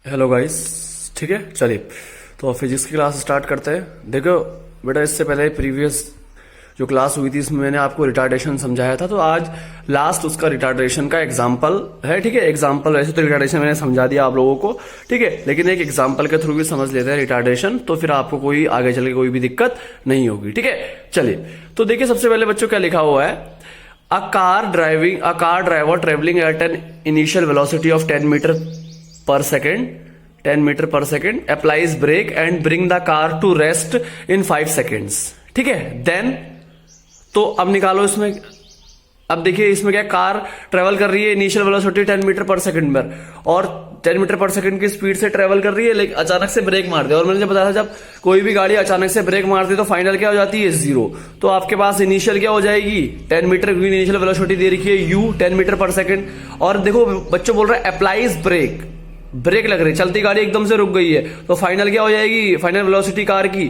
Hello guys. ठीक है, चलिए तो फिजिक्स की क्लास स्टार्ट करते हैं। देखो बेटा, इससे पहले प्रीवियस जो क्लास हुई थी इसमें मैंने आपको रिटार्डेशन समझाया था, तो आज लास्ट उसका रिटार्डेशन का एग्जाम्पल है। ठीक है, एग्जाम्पल वैसे तो रिटार्डेशन मैंने समझा दिया आप लोगों को, ठीक है, लेकिन एक एग्जाम्पल के थ्रू भी समझ लेते हैं रिटार्डेशन, तो फिर आपको कोई आगे चल के कोई भी दिक्कत नहीं होगी। ठीक है, चलिए तो देखिए सबसे पहले बच्चों क्या लिखा हुआ है। A car driver travelling at an initial velocity of 10 metre per second 10 metre per second applies brake and bring the car to rest in 5 seconds. ठीक है, देन तो अब निकालो इसमें। अब देखिए इसमें क्या, कार ट्रेवल कर रही है इनिशियल वेलोसिटी 10 मीटर पर सेकंड पर, और 10 मीटर पर सेकंड की स्पीड से ट्रेवल कर रही है, लेकिन अचानक से ब्रेक मार दिया। और मैंने जब बताया था, जब कोई भी गाड़ी अचानक से ब्रेक मारती है तो फाइनल क्या हो जाती है, 0। तो आपके पास इनिशियल क्या हो जाएगी, 10 मीटर की इनिशियल वेलोसिटी दे रखी है u 10 मीटर पर सेकंड। और देखो बच्चों बोल रहे हैं अप्लाइज ब्रेक लग रही है, चलती गाड़ी एकदम से रुक गई है, तो फाइनल क्या हो जाएगी, फाइनल वेलोसिटी कार की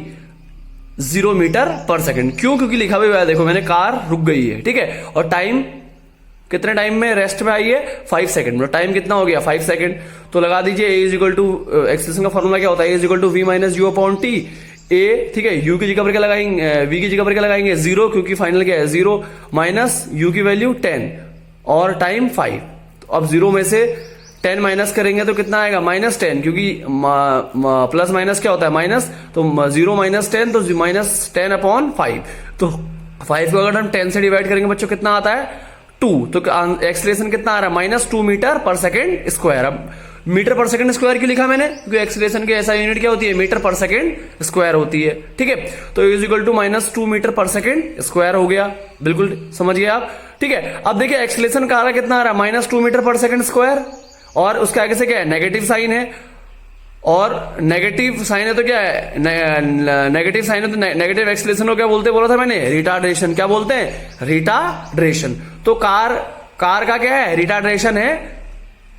0 मीटर पर सेकंड। क्यों? क्योंकि लिखा हुआ है, देखो मैंने, कार रुक गई है। ठीक है, और टाइम कितने टाइम में रेस्ट में आई है, 5 सेकंड। मतलब टाइम कितना हो गया, 5 सेकंड। तो लगा दीजिए A is equal to, expression का फॉर्मूला क्या होता है, A is equal to V minus U upon T. A, ठीक है, यू की जगह पर क्या लगाएंगे, वी की जगह पर क्या लगाएंगे, 0, क्योंकि फाइनल क्या है 0, माइनस यू की वैल्यू 10 और टाइम 5। तो अब 0 में से 10 माइनस करेंगे तो कितना आएगा, -10, क्योंकि प्लस माइनस क्या होता है, माइनस। तो 0 माइनस 10, तो माइनस 10 अपॉन 5। तो 5 को अगर हम 10 से डिवाइड करेंगे बच्चों कितना आता है, 2। तो एक्सलेशन कितना आ रहा है, -2 मीटर पर सेकेंड स्क्वायर। अब मीटर पर सेकंड स्क्वायर क्यों लिखा मैंने, क्योंकि एक्सलेशन की ऐसा यूनिट क्या होती है, मीटर पर सेकंड स्क्वायर होती है। ठीक है, तो इज इक्वल टू -2 मीटर पर सेकंड स्क्वायर हो गया। बिल्कुल समझ गए आप। ठीक है, अब देखिए एक्सलेशन का आ रहा कितना आ रहा है, -2 मीटर पर सेकंड स्क्वायर, और उसके आगे से क्या है, नेगेटिव साइन है। और नेगेटिव साइन है तो क्या है, नेगेटिव साइन है तो नेगेटिव एक्सलेशन को क्या बोलते, बोला था मैंने, रिटार्डेशन। क्या बोलते हैं, रिटार्डेशन। तो कार का क्या है, रिटार्डेशन है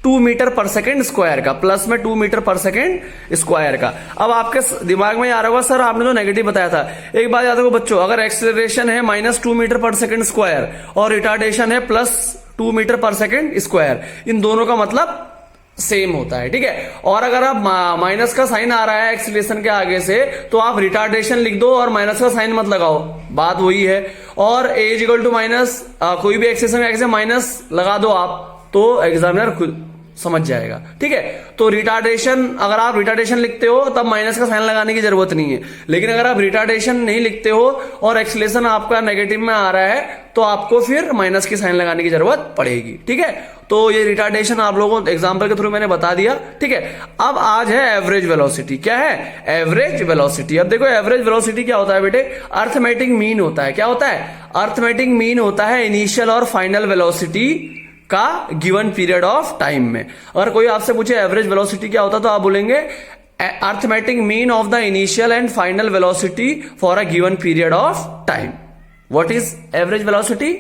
2 मीटर पर सेकेंड स्क्वायर का, प्लस में 2 मीटर पर सेकेंड स्क्वायर का। अब आपके दिमाग में आ रहा होगा, सर आपने तो नेगेटिव बताया था। एक बात याद रखो बच्चों, अगर एक्सेलरेशन है -2 मीटर पर सेकेंड स्क्वायर और रिटार्डेशन है +2 मीटर पर सेकेंड स्क्वायर, इन दोनों का मतलब सेम होता है। ठीक है, और अगर आप माइनस का साइन आ रहा है एक्सीलरेशन के आगे से, तो आप रिटार्डेशन लिख दो और माइनस का साइन मत लगाओ, बात वही है। और ए इज इक्वल टू माइनस, कोई भी एक्सेलरेशन के आगे से माइनस लगा दो आप, तो एग्जामिनर खुद समझ जाएगा। ठीक है, तो रिटार्डेशन, अगर आप रिटार्डेशन लिखते हो तब माइनस का साइन लगाने की जरूरत नहीं है, लेकिन अगर आप रिटार्डेशन नहीं लिखते हो और एक्सेलरेशन आपका नेगेटिव में आ रहा है, तो आपको फिर माइनस की साइन लगाने की जरूरत पड़ेगी। ठीक है, तो ये रिटार्डेशन आप लोगों को एग्जाम्पल के थ्रू मैंने बता दिया। ठीक है, अब आज है एवरेज वेलोसिटी। क्या है, एवरेज वेलोसिटी। अब देखो एवरेज वेलोसिटी क्या होता है बेटे, अर्थमेटिक मीन होता है। क्या होता है, अर्थमेटिक मीन होता है इनिशियल और फाइनल वेलोसिटी का गिवन पीरियड ऑफ टाइम में। अगर कोई आपसे पूछे एवरेज वेलोसिटी क्या होता है, तो आप बोलेंगे arithmetic mean of the initial and final velocity for a given period of time. What is average velocity,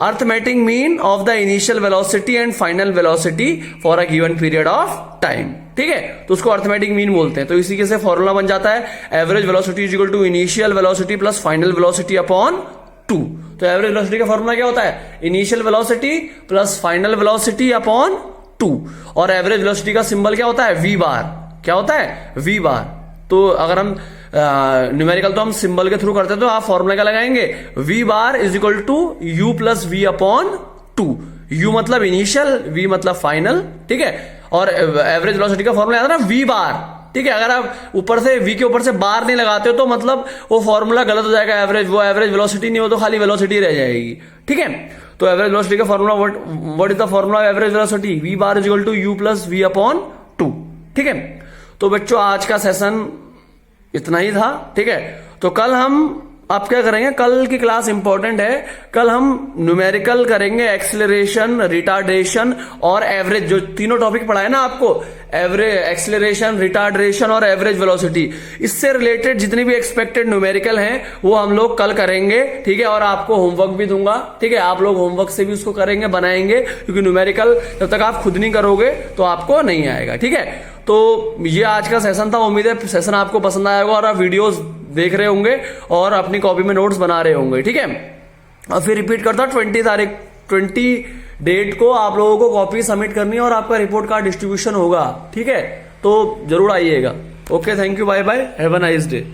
arithmetic mean of the initial velocity and final velocity for a given period of time. ठीक है, तो उसको arithmetic mean बोलते हैं। तो इसी के से फॉर्मूला बन जाता है, average velocity is equal to initial velocity plus final velocity upon 2। तो एवरेज वेलोसिटी का फॉर्मूला क्या होता है, initial velocity plus final velocity upon 2। और एवरेज वेलोसिटी का सिंबल क्या होता है, वी बार। क्या होता है, वी बार। तो अगर हम न्यूमेरिकल तो हम सिंबल के थ्रू करते हैं, तो आप फॉर्मूला क्या लगाएंगे, V bar is equal to U plus V upon 2। U मतलब इनिशियल, वी मतलब फाइनल। ठीक है, और एवरेज वेलोसिटी का फॉर्मूला याद है ना, वी बार। ठीक है, अगर आप ऊपर से वी के ऊपर से बार नहीं लगाते हो तो मतलब वो फॉर्मूला गलत हो जाएगा, एवरेज, वो एवरेज वेलोसिटी नहीं हो तो खाली वेलोसिटी रह जाएगी। ठीक है, तो एवरेज वेलोसिटी का formula, what is the formula of average velocity, V bar is equal to U plus V upon 2। ठीक है, तो बच्चों आज का सेशन इतना ही था। ठीक है, तो कल हम आप क्या करेंगे, कल की क्लास इंपॉर्टेंट है। कल हम न्यूमेरिकल करेंगे, एक्सेलरेशन, रिटार्डेशन और एवरेज, जो तीनों टॉपिक पढ़ा है ना आपको, एवरेज, एक्सेलरेशन, रिटार्डेशन और एवरेज वेलोसिटी, इससे रिलेटेड जितनी भी एक्सपेक्टेड न्यूमेरिकल हैं वो हम लोग कल करेंगे। ठीक है, और आपको होमवर्क भी दूंगा। ठीक है, आप लोग होमवर्क से भी उसको करेंगे, बनाएंगे, क्योंकि न्यूमेरिकल जब तक आप खुद नहीं करोगे तो आपको नहीं आएगा। ठीक है, तो ये आज का सेशन था। उम्मीद है सेशन आपको पसंद आया होगा और आप वीडियोस देख रहे होंगे और अपनी कॉपी में नोट्स बना रहे होंगे। ठीक है, और फिर रिपीट करता हूं, 20 डेट को आप लोगों को कॉपी सबमिट करनी है और आपका रिपोर्ट कार्ड डिस्ट्रीब्यूशन होगा। ठीक है, तो जरूर आइएगा। Okay, thank you, bye bye, have a nice day.